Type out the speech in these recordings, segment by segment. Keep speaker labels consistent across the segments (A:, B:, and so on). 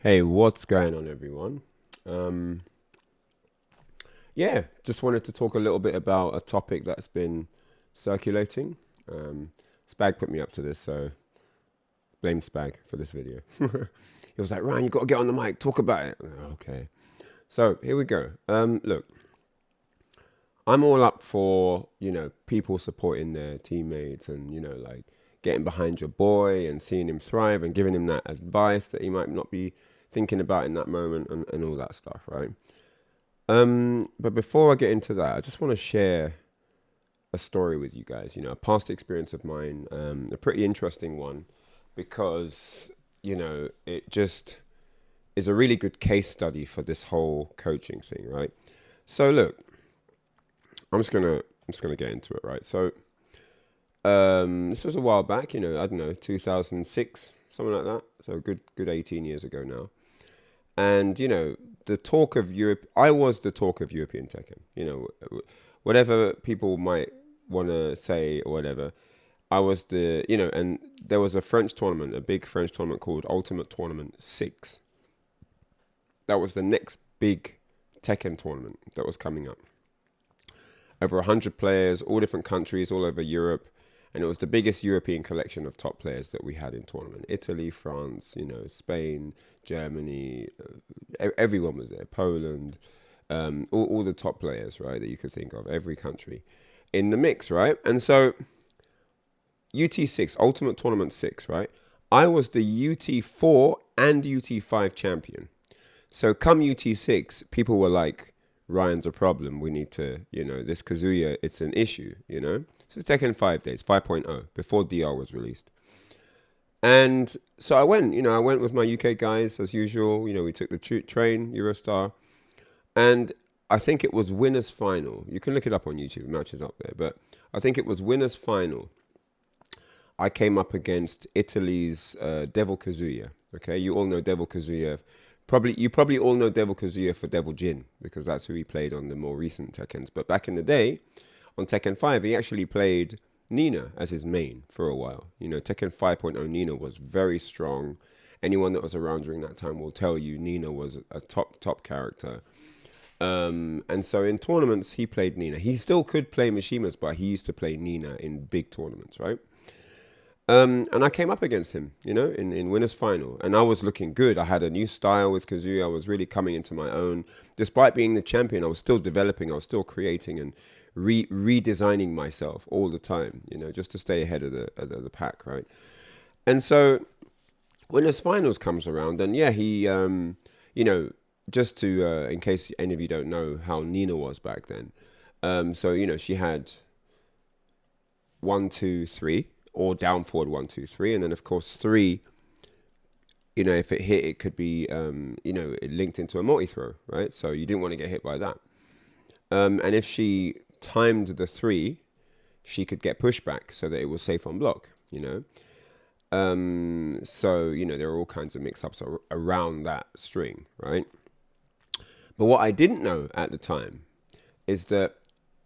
A: Hey, what's going on, everyone? Um, yeah, just wanted to talk a little bit about a topic that's been circulating. Um, Spag put me up to this, so blame Spag for this video. He was like, Ryan, you got to get on the mic, talk about it. Okay, so here we go. Look, I'm all up for, people supporting their teammates and, like getting behind your boy and seeing him thrive and giving him that advice that he might not be thinking about in that moment and all that stuff, right? But before I get into that, I just want to share a story with you guys, a past experience of mine, a pretty interesting one, because, it just is a really good case study for this whole coaching thing, right? So look, I'm just gonna get into it, right? So this was a while back, I don't know, 2006, something like that. So good 18 years ago now. And the talk of Europe, I was the talk of European Tekken. Whatever people might want to say or whatever, I was and there was a French tournament, a big French tournament called Ultimate Tournament 6. That was the next big Tekken tournament that was coming up. Over 100 players, all different countries, all over Europe. And it was the biggest European collection of top players that we had in tournament. Italy, France, Spain, Germany, everyone was there. Poland, all the top players, right, that you could think of, every country in the mix, right? And so UT6, Ultimate Tournament 6, right? I was the UT4 and UT5 champion. So come UT6, people were like, Ryan's a problem. We need to, this Kazuya, it's an issue. So it's taken 5 days, 5.0, before DR was released. And so I went with my UK guys as usual. We took the train, Eurostar. And I think it was winners final. You can look it up on YouTube, matches up there. But I think it was winners final. I came up against Italy's Devil Kazuya. Okay, you all know Devil Kazuya. You probably all know Devil Kazuya for Devil Jin, because that's who he played on the more recent Tekkens. But back in the day, on Tekken 5, he actually played Nina as his main for a while. Tekken 5.0 Nina was very strong. Anyone that was around during that time will tell you Nina was a top character. And so in tournaments, he played Nina. He still could play Mishimas, but he used to play Nina in big tournaments, right? And I came up against him, in winners final, and I was looking good. I had a new style with Kazuya. I was really coming into my own. Despite being the champion, I was still developing. I was still creating and redesigning myself all the time, just to stay ahead of the pack, right? And so winners finals comes around, and yeah, he, just to in case any of you don't know how Nina was back then. So she had 1, 2, 3. Or down forward 1, 2, 3, and then of course 3. If it hit, it could be it linked into a multi throw, right? So you didn't want to get hit by that. And if she timed the 3, she could get pushback so that it was safe on block. So there are all kinds of mix-ups around that string, right? But what I didn't know at the time is that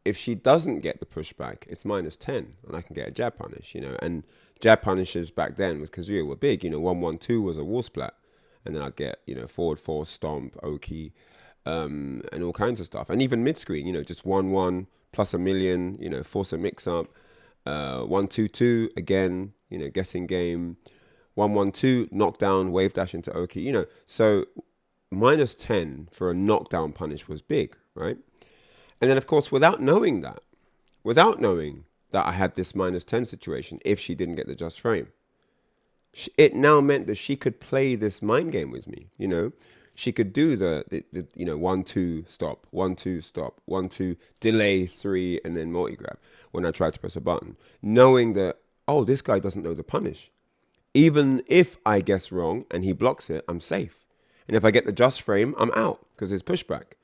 A: if she doesn't get the pushback, it's -10, and I can get a jab punish, And jab punishes back then with Kazuya were big, 1-1-2 was a wall splat, and then I'd get, forward 4, stomp, Oki, and all kinds of stuff. And even mid screen, just 1-1 plus a million, force a mix up, 1-2-2 again, guessing game, 1-1-2 knockdown, wave dash into Oki, So -10 for a knockdown punish was big, right? And then, of course, without knowing that I had this -10 situation, if she didn't get the just frame, it now meant that she could play this mind game with me. She could do the 1-2 stop, 1-2 stop, 1-2 delay 3, and then multi grab when I tried to press a button, knowing that, oh, this guy doesn't know the punish. Even if I guess wrong and he blocks it, I'm safe. And if I get the just frame, I'm out because it's pushback.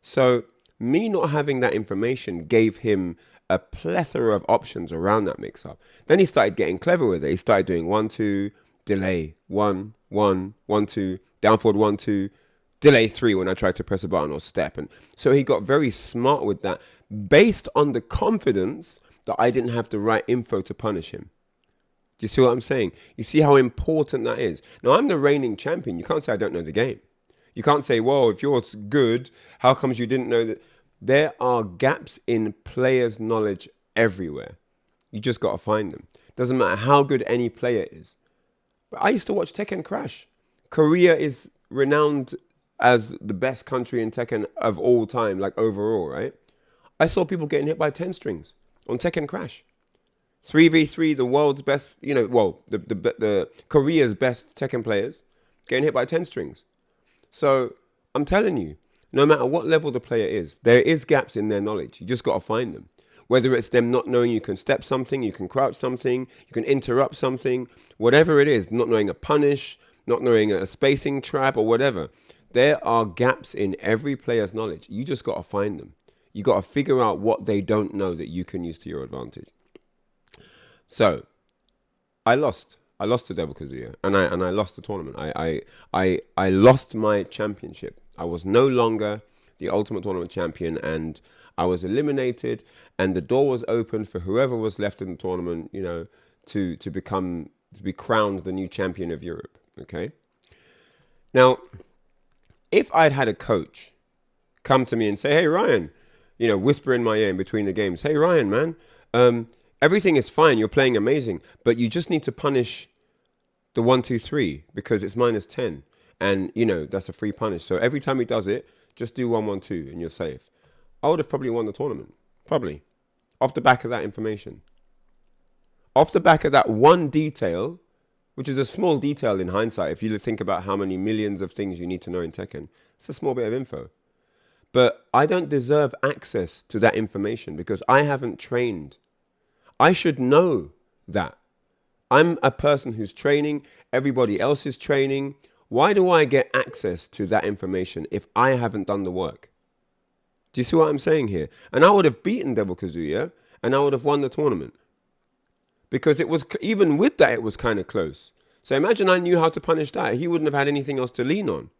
A: So me not having that information gave him a plethora of options around that mix-up. Then he started getting clever with it. He started doing 1-2, delay, 1-1, 1-2, down forward 1-2, delay 3 when I tried to press a button or step. And so he got very smart with that based on the confidence that I didn't have the right info to punish him. Do you see what I'm saying? You see how important that is? Now, I'm the reigning champion. You can't say I don't know the game. You can't say, well, if you're good, how comes you didn't know that? There are gaps in players' knowledge everywhere. You just got to find them. Doesn't matter how good any player is. But I used to watch Tekken Crash. Korea is renowned as the best country in Tekken of all time, like overall, right? I saw people getting hit by 10 strings on Tekken Crash. 3v3, the world's best, the Korea's best Tekken players getting hit by 10 strings. So I'm telling you, no matter what level the player is, there is gaps in their knowledge. You just got to find them. Whether it's them not knowing you can step something, you can crouch something, you can interrupt something, whatever it is, not knowing a punish, not knowing a spacing trap or whatever. There are gaps in every player's knowledge. You just got to find them. You got to figure out what they don't know that you can use to your advantage. So, I lost. I lost to Devil Kazuya, and I lost the tournament. I lost my championship. I was no longer the Ultimate Tournament champion, and I was eliminated. And the door was open for whoever was left in the tournament, to be crowned the new champion of Europe. Okay. Now, if I'd had a coach come to me and say, "Hey Ryan," whisper in my ear in between the games, "Hey Ryan, man, everything is fine. You're playing amazing, but you just need to punish the 1-2-3 because it's -10, and that's a free punish. So every time he does it, just do 1-1-2, and you're safe." I would have probably won the tournament, probably, off the back of that information, off the back of that one detail, which is a small detail in hindsight. If you think about how many millions of things you need to know in Tekken, it's a small bit of info. But I don't deserve access to that information because I haven't trained. I should know that. I'm a person who's training. Everybody else is training. Why do I get access to that information if I haven't done the work? Do you see what I'm saying here? And I would have beaten Devil Kazuya and I would have won the tournament. Because it was, even with that, it was kind of close. So imagine I knew how to punish that. He wouldn't have had anything else to lean on.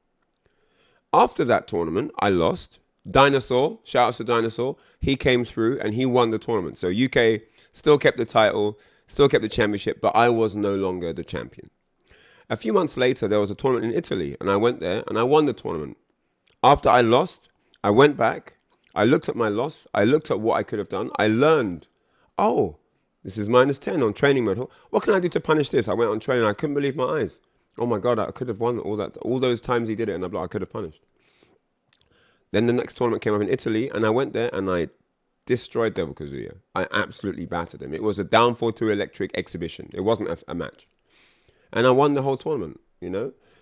A: After that tournament, I lost. Dinosaur, shout out to Dinosaur, he came through and he won the tournament. So UK still kept the title, still kept the championship, but I was no longer the champion. A few months later, there was a tournament in Italy and I went there and I won the tournament. After I lost, I went back, I looked at my loss, I looked at what I could have done, I learned, oh, this is -10 on training mode. What can I do to punish this? I went on training, I couldn't believe my eyes. Oh my God, I could have won all those times he did it, and I could have punished. Then the next tournament came up in Italy, and I went there and I destroyed Devil Kazuya. I absolutely battered him. It was a downfall to electric exhibition. It wasn't a match. And I won the whole tournament,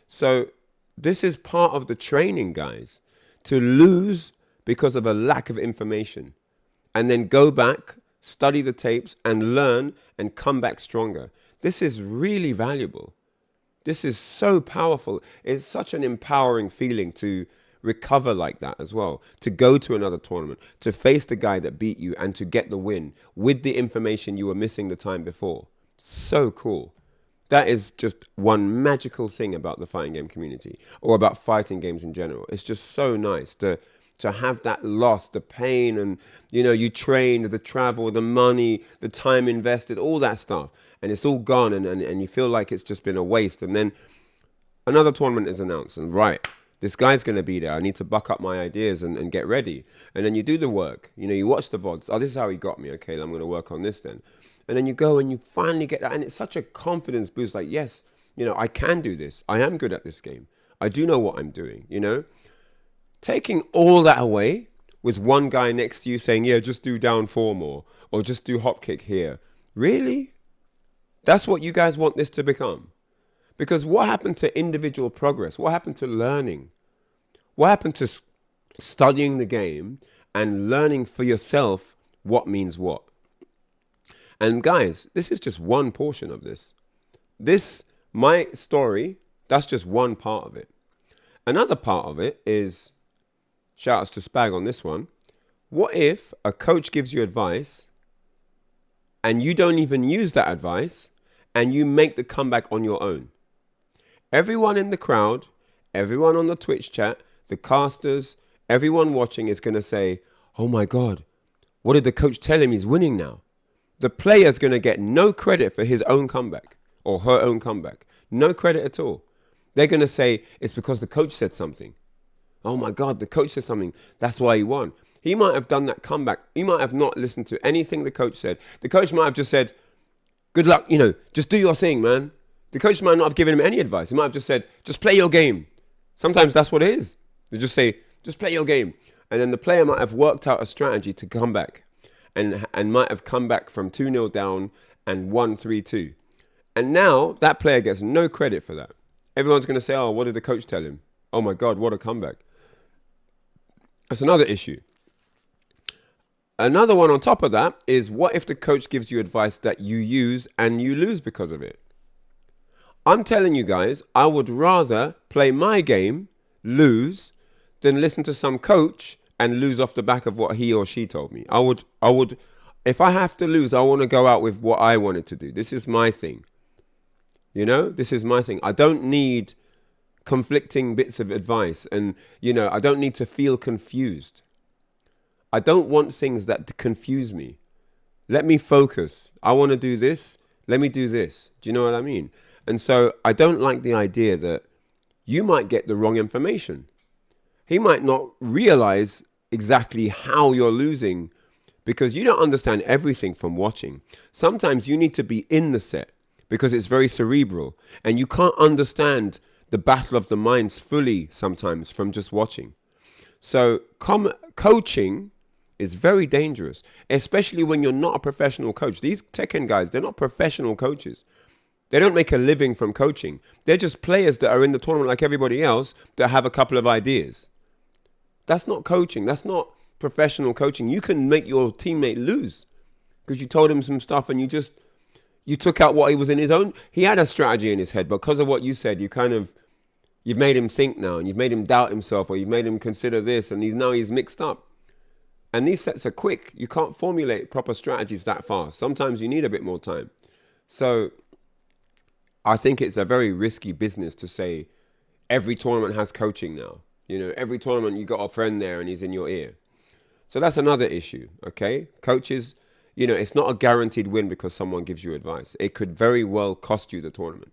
A: So this is part of the training, guys. To lose because of a lack of information and then go back, study the tapes and learn and come back stronger. This is really valuable. This is so powerful. It's such an empowering feeling to recover like that as well, to go to another tournament, to face the guy that beat you and to get the win with the information you were missing the time before. So cool. That is just one magical thing about the fighting game community or about fighting games in general. It's just so nice to have that loss, the pain, and you trained, the travel, the money, the time invested, all that stuff, and it's all gone, and you feel like it's just been a waste. And then another tournament is announced, and right, this guy's going to be there. I need to buck up my ideas and get ready. And then you do the work. You watch the VODs. Oh, this is how he got me. Okay, I'm going to work on this then. And then you go and you finally get that, and it's such a confidence boost. Like, yes, I can do this. I am good at this game. I do know what I'm doing. Taking all that away with one guy next to you saying, yeah, just do down form or just do hop kick here. Really? That's what you guys want this to become? Because what happened to individual progress? What happened to learning? What happened to studying the game and learning for yourself what means what? And guys, this is just one portion of this. My story, that's just one part of it. Another part of it is, shout outs to Spag on this one. What if a coach gives you advice and you don't even use that advice and you make the comeback on your own? Everyone in the crowd, everyone on the Twitch chat, the casters, everyone watching is going to say, oh my God, what did the coach tell him? He's winning now. The player's going to get no credit for his own comeback. or her own comeback. No credit at all. They're going to say it's because the coach said something. Oh my God, the coach said something. That's why he won. He might have done that comeback. He might have not listened to anything the coach said. The coach might have just said, good luck, just do your thing, man. The coach might not have given him any advice. He might have just said, just play your game. Sometimes that's what it is. They just say, just play your game. And then the player might have worked out a strategy to come back and might have come back from 2-0 down and won 3-2. And now that player gets no credit for that. Everyone's going to say, oh, what did the coach tell him? Oh my God, what a comeback. That's another issue. Another one on top of that is, what if the coach gives you advice that you use and you lose because of it? I'm telling you guys, I would rather play my game, lose, than listen to some coach and lose off the back of what he or she told me. I would, if I have to lose, I want to go out with what I wanted to do. This is my thing. This is my thing. I don't need conflicting bits of advice, and, I don't need to feel confused. I don't want things that confuse me. Let me focus. I want to do this. Let me do this. Do you know what I mean? And so I don't like the idea that you might get the wrong information. He might not realize exactly how you're losing because you don't understand everything from watching. Sometimes you need to be in the set because it's very cerebral and you can't understand the battle of the minds fully sometimes from just watching. So coaching is very dangerous, especially when you're not a professional coach. These Tekken guys, they're not professional coaches. They don't make a living from coaching. They're just players that are in the tournament like everybody else that have a couple of ideas. That's not coaching. That's not professional coaching. You can make your teammate lose because you told him some stuff and you took out what he was in his own. He had a strategy in his head, but because of what you said, you've made him think now, and you've made him doubt himself, or you've made him consider this, and he's mixed up. And these sets are quick. You can't formulate proper strategies that fast. Sometimes you need a bit more time. So I think it's a very risky business to say every tournament has coaching now. Every tournament you got a friend there and he's in your ear. So that's another issue, okay? Coaches, it's not a guaranteed win because someone gives you advice. It could very well cost you the tournament.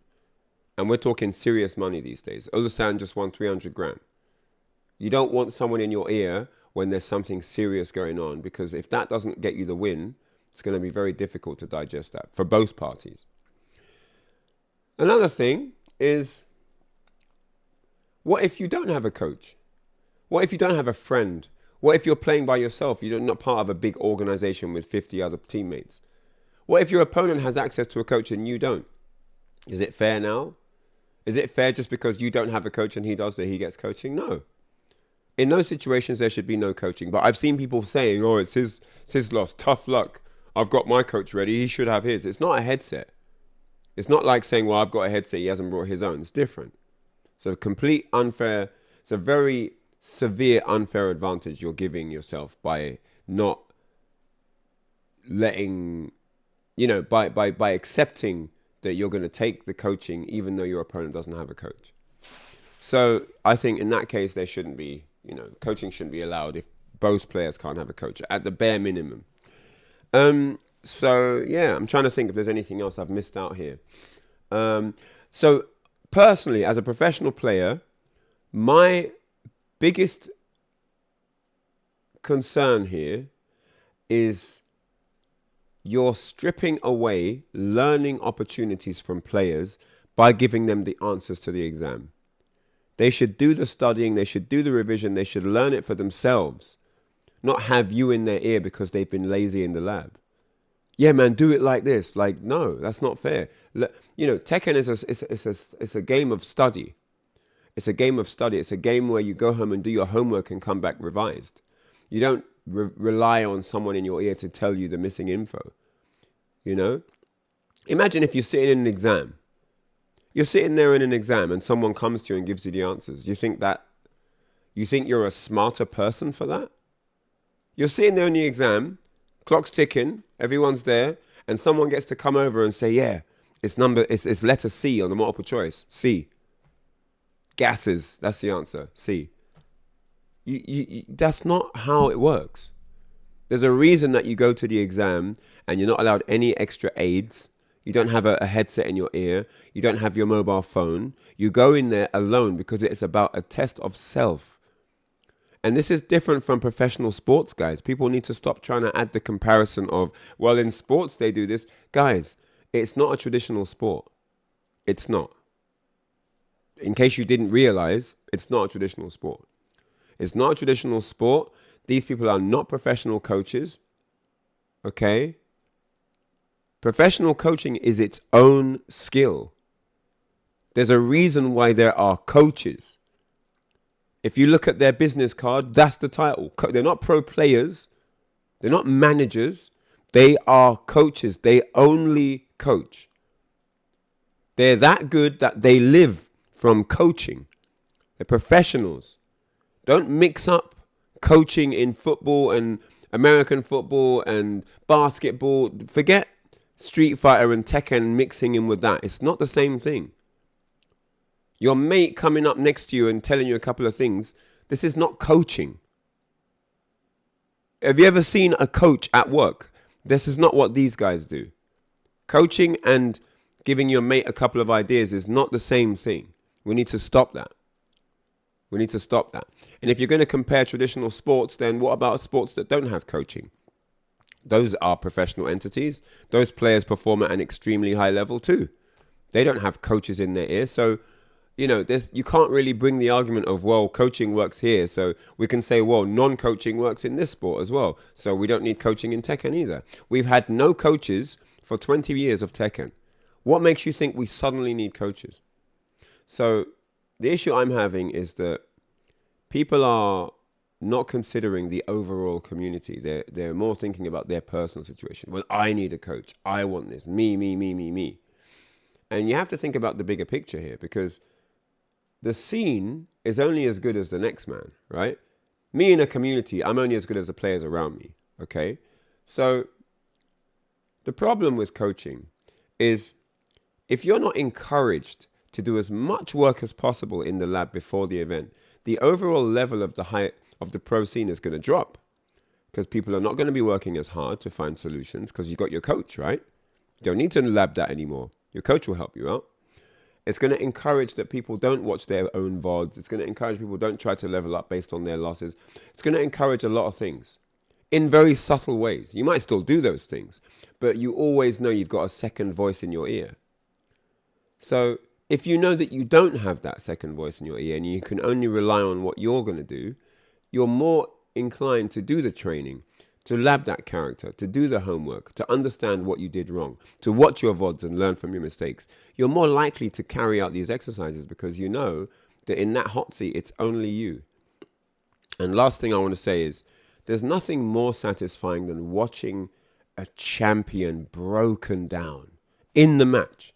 A: And we're talking serious money these days. Ulusan just won 300 grand. You don't want someone in your ear when there's something serious going on, because if that doesn't get you the win, it's going to be very difficult to digest that for both parties. Another thing is, what if you don't have a coach? What if you don't have a friend? What if you're playing by yourself? You're not part of a big organization with 50 other teammates. What if your opponent has access to a coach and you don't? Is it fair now? Is it fair just because you don't have a coach and he does that he gets coaching? No. In those situations, there should be no coaching. But I've seen people saying, oh, it's his loss. Tough luck. I've got my coach ready. He should have his. It's not a headset. It's not like saying, well, I've got a headset. He hasn't brought his own. It's different. It's a complete unfair. It's a very severe unfair advantage you're giving yourself by not letting, by accepting that you're going to take the coaching even though your opponent doesn't have a coach. So I think in that case, there shouldn't be, coaching shouldn't be allowed if both players can't have a coach at the bare minimum. So yeah, I'm trying to think if there's anything else I've missed out here. So personally, as a professional player, my biggest concern here is you're stripping away learning opportunities from players by giving them the answers to the exam. They should do the studying, they should do the revision, they should learn it for themselves, not have you in their ear because they've been lazy in the lab. Yeah, man, do it like this. Like, no, that's not fair. Tekken is a game of study. It's a game of study. It's a game where you go home and do your homework and come back revised. You don't rely on someone in your ear to tell you the missing info. Imagine if you're sitting in an exam. You're sitting there in an exam and someone comes to you and gives you the answers. You think you're a smarter person for that? You're sitting there in the exam, clock's ticking, everyone's there, and someone gets to come over and say, yeah, it's letter C on the multiple choice. C. Gases, that's the answer. C. That's not how it works. There's a reason that you go to the exam and you're not allowed any extra aids. You don't have a headset in your ear. You don't have your mobile phone. You go in there alone because it's about a test of self. And this is different from professional sports, guys. People need to stop trying to add the comparison of, well, in sports they do this. Guys, it's not a traditional sport. It's not. In case you didn't realize, it's not a traditional sport. It's not a traditional sport. These people are not professional coaches. Okay? Professional coaching is its own skill. There's a reason why there are coaches. If you look at their business card, that's the title. They're not pro players. They're not managers. They are coaches. They only coach. They're that good that they live from coaching. They're professionals. Don't mix up coaching in football and American football and basketball. Forget Street Fighter and Tekken mixing in with that. It's not the same thing. Your mate coming up next to you and telling you a couple of things, this is not coaching. Have you ever seen a coach at work? This is not what these guys do. Coaching and giving your mate a couple of ideas is not the same thing. We need to stop that. We need to stop that. And if you're going to compare traditional sports, then what about sports that don't have coaching? Those are professional entities. Those players perform at an extremely high level too. They don't have coaches in their ears. So, you can't really bring the argument of, well, coaching works here. So we can say, well, non-coaching works in this sport as well. So we don't need coaching in Tekken either. We've had no coaches for 20 years of Tekken. What makes you think we suddenly need coaches? So the issue I'm having is that people are not considering the overall community. They're more thinking about their personal situation. Well, I need a coach. I want this. Me. And you have to think about the bigger picture here, because the scene is only as good as the next man, right? Me in a community, I'm only as good as the players around me, okay? So the problem with coaching is if you're not encouraged to do as much work as possible in the lab before the event, the overall level of the pro scene is going to drop, because people are not going to be working as hard to find solutions because you've got your coach, right? You don't need to lab that anymore. Your coach will help you out. It's going to encourage that people don't watch their own VODs. It's going to encourage people don't try to level up based on their losses. It's going to encourage a lot of things in very subtle ways. You might still do those things, but you always know you've got a second voice in your ear. So if you know that you don't have that second voice in your ear and you can only rely on what you're going to do, you're more inclined to do the training, to lab that character, to do the homework, to understand what you did wrong, to watch your VODs and learn from your mistakes. You're more likely to carry out these exercises because you know that in that hot seat, it's only you. And last thing I want to say is, there's nothing more satisfying than watching a champion broken down in the match.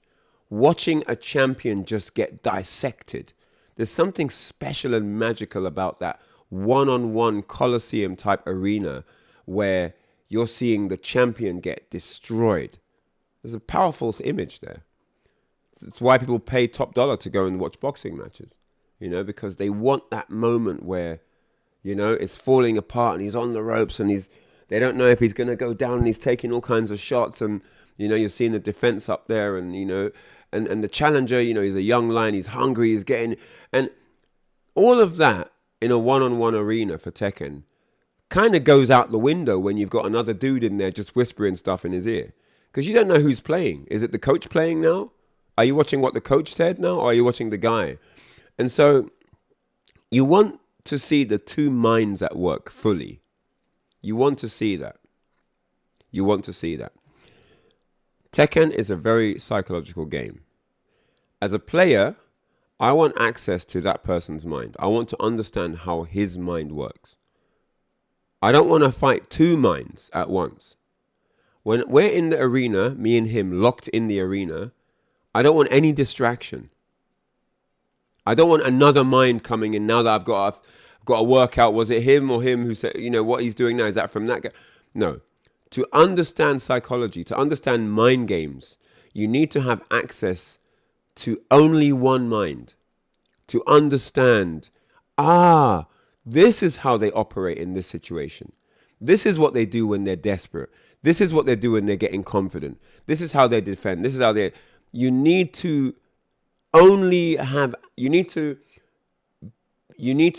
A: Watching a champion just get dissected. There's something special and magical about that one-on-one Colosseum type arena where you're seeing the champion get destroyed. There's a powerful image there. It's why people pay top dollar to go and watch boxing matches, because they want that moment where, it's falling apart and he's on the ropes and they don't know if he's going to go down and he's taking all kinds of shots and, you're seeing the defense up there and, and the challenger, he's a young lion, he's hungry, he's getting, and all of that in a one-on-one arena for Tekken kind of goes out the window when you've got another dude in there just whispering stuff in his ear. Because you don't know who's playing. Is it the coach playing now? Are you watching what the coach said now? Or are you watching the guy? And so you want to see the two minds at work fully. You want to see that. You want to see that. Tekken is a very psychological game. As a player, I want access to that person's mind. I want to understand how his mind works. I don't want to fight two minds at once. When we're in the arena, me and him locked in the arena, I don't want any distraction. I don't want another mind coming in now that I've got to work out, was it him or him who said, what he's doing now, is that from that guy? No. To understand psychology, to understand mind games, you need to have access to only one mind. To understand, this is how they operate in this situation. This is what they do when they're desperate. This is what they're doing. They're getting confident. This is how they defend. This is how they. You need to only have. You need to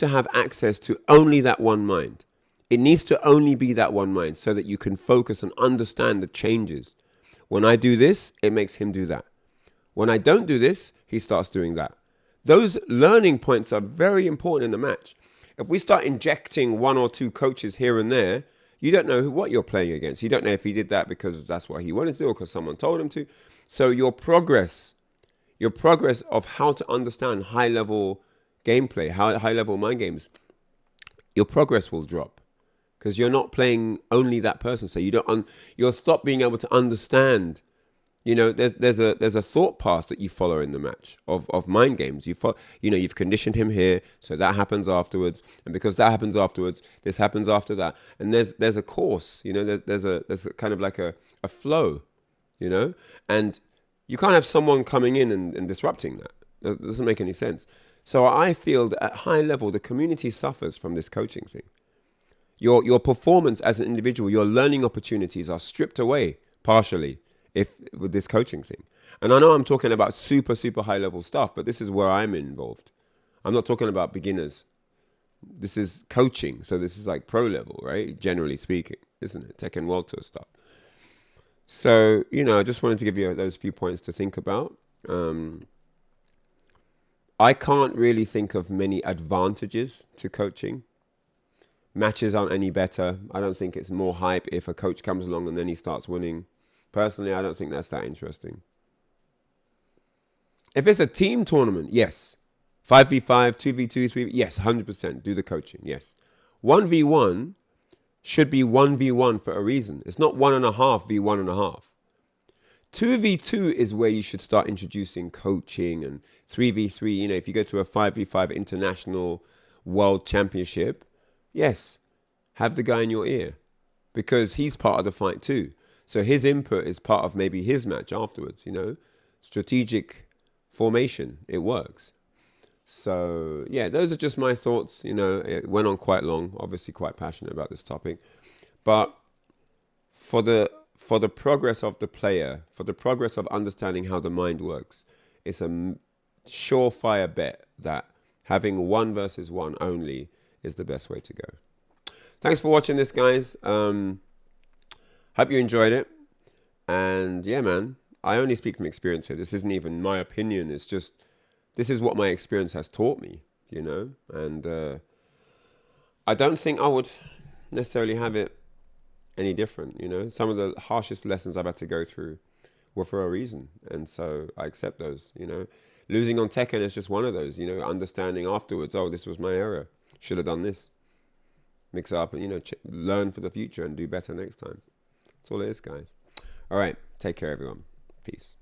A: have access to only that one mind. It needs to only be that one mind so that you can focus and understand the changes. When I do this, it makes him do that. When I don't do this, he starts doing that. Those learning points are very important in the match. If we start injecting one or two coaches here and there, you don't know what you're playing against. You don't know if he did that because that's what he wanted to do or because someone told him to. So your progress of how to understand high-level gameplay, high-level mind games, your progress will drop because you're not playing only that person. So you'll stop being able to understand. You know, there's a thought path that you follow in the match of mind games. You've conditioned him here, so that happens afterwards, and because that happens afterwards, this happens after that, and there's a course. You know, there's a kind of like a flow. You know, and you can't have someone coming in and disrupting that. That doesn't make any sense. So I feel that at high level, the community suffers from this coaching thing. Your performance as an individual, your learning opportunities are stripped away partially with this coaching thing. And I know I'm talking about super, super high level stuff, but this is where I'm involved. I'm not talking about beginners. This is coaching. So this is like pro level, right? Generally speaking, isn't it? Tekken World Tour stuff. So, I just wanted to give you those few points to think about. I can't really think of many advantages to coaching. Matches aren't any better. I don't think it's more hype if a coach comes along and then he starts winning. Personally, I don't think that's that interesting. If it's a team tournament, yes. 5v5, 2v2, 3v, yes, 100%. Do the coaching, yes. 1v1 should be 1v1 for a reason. It's not 1.5 v 1.5. 2v2 is where you should start introducing coaching, and 3v3, if you go to a 5v5 international world championship, yes, have the guy in your ear because he's part of the fight too. So his input is part of maybe his match afterwards, strategic formation. It works. So yeah, those are just my thoughts. It went on quite long, obviously quite passionate about this topic, but for the progress of the player, for the progress of understanding how the mind works, it's a surefire bet that having 1 versus 1 only is the best way to go. Thanks for watching this, guys. Hope you enjoyed it. And yeah, man, I only speak from experience here. This isn't even my opinion. It's just, this is what my experience has taught me, and I don't think I would necessarily have it any different. Some of the harshest lessons I've had to go through were for a reason. And so I accept those, Losing on Tekken is just one of those, understanding afterwards, oh, this was my error. Should have done this. Mix it up and, learn for the future and do better next time. That's all it is, guys. All right. Take care, everyone. Peace.